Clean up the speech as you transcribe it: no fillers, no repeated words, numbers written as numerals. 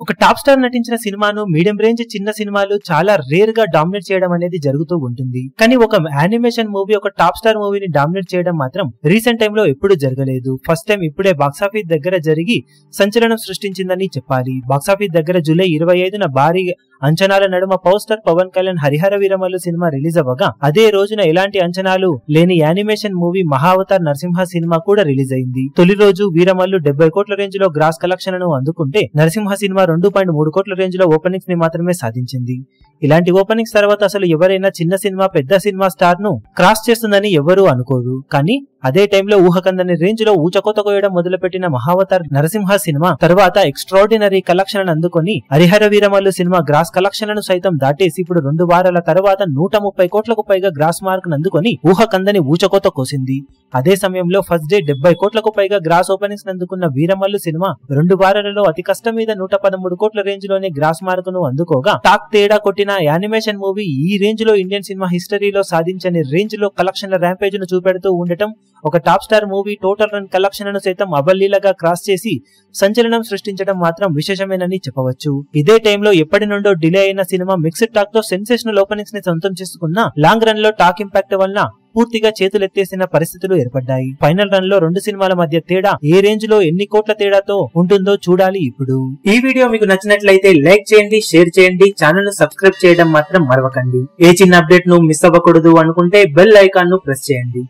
ఒక top star నటించిన సినిమాను మీడియం రేంజ్ చిన్న సినిమాలు చాలా రేర్ గా డామినేట్ చేయడం అనేది జరుగుతూ ఉంటుంది. కానీ ఒక యానిమేషన్ మూవీ ఒక టాప్ స్టార్ మూవీని డామినేట్ చేయడం మాత్రం రీసెంట్ టైమ్ లో ఎప్పుడు జరగలేదు. ఫస్ట్ టైం ఇప్పుడే బాక్సాఫీస్ దగ్గర జరిగి సంచలనం సృష్టించిందని చెప్పాలి. బాక్సాఫీస్ దగ్గర జూలై 25న భారీ అంచనాల నడుమ power star Pawan Kalyan Harihara Veeramallu cinema release అవ్వగా అదే రోజున ఎలాంటి అంచనాలు లేని animation movie Mahavatar Narasimha cinema కూడా రిలీజ్ అయింది. తొలి రోజు వీరమల్లు 70 కోట్ల రేంజ్ లో గ్రాస్ కలెక్షన్ ను అందుకుంటే నరసింహ సినిమా 2.3 కోట్ల రేంజ్ లో ఓపెనింగ్స్ ని మాత్రమే సాధించింది. ఇలాంటి ఓపెనింగ్స్ తర్వాత అసలు ఎవరైనా చిన్న సినిమా పెద్ద సినిమా స్టార్ ను క్రాస్ చేస్తుందని ఎవరూ అనుకోరు. కానీ అదే టైంలో ఊహకందని రేంజ్ లో ఊచకోత కోయడం మొదలుపెట్టిన మహావతార్ నరసింహ సినిమా తర్వాత ఎక్స్ట్రాడినరీ కలెక్షన్ అందుకొని హరిహర వీరమల్లు సినిమా గ్రాస్ కలెక్షన్లను సైతం దాటేసి ఇప్పుడు 2 వారాల తర్వాత 130 కోట్లకు పైగా గ్రాస్ మార్క్ అందుకొని ఊహకందని ఊచకోత కోసింది. అదే సమయంలో ఫస్ట్ డే 70 కోట్లకు పైగా గ్రాస్ ఓపెనింగ్స్ అందుకున్న వీరమల్లు సినిమా 2 వారాలలో అతి కష్టం మీద 113 కోట్ల రేంజ్ లోనే గ్రాస్ మార్క్ ను అందుకోగా టాక్ తేడా కొట్టిన యానిమేషన్ మూవీ ఈ రేంజ్ లో ఇండియన్ సినిమా హిస్టరీలో సాధించని రేంజ్ లో కలెక్షన్ల ర్యాంపేజ్ ను చూపెడుతూ ఉండటం ఒక top star movie total run collection ను సైతం అవలీలగా క్రాస్ చేసి సంచలనం సృష్టించడం మాత్రం విశేషమేనని చెప్పవచ్చు. ఇదే టైంలో ఎప్పటి నుండో డిలే అయిన సినిమా మిక్స్డ్ టాక్ తో సెన్సేషనల్ ఓపెనింగ్స్ ని సొంతం చేసుకున్న లాంగ్ రన్ లో టాక్ ఇంపాక్ట్ వలన పూర్తిగా చేతులెత్తేసిన పరిస్థితులు ఏర్పడ్డాయి. ఫైనల్ రన్ లో 2 సినిమాల మధ్య తేడా ఏ రేంజ్ లో ఎన్ని కోట్ల తేడాతో ఉంటుందో చూడాలి. ఇప్పుడు ఈ వీడియో మీకు నచ్చినట్లయితే లైక్ చేయండి, షేర్ చేయండి, ఛానల్ ను సబ్స్క్రైబ్ చేయడం మాత్రం మరవకండి. ఏ చిన్న అప్డేట్ ను మిస్ అవ్వకూడదు అనుకుంటే బెల్ ఐకాన్ ను ప్రెస్ చేయండి.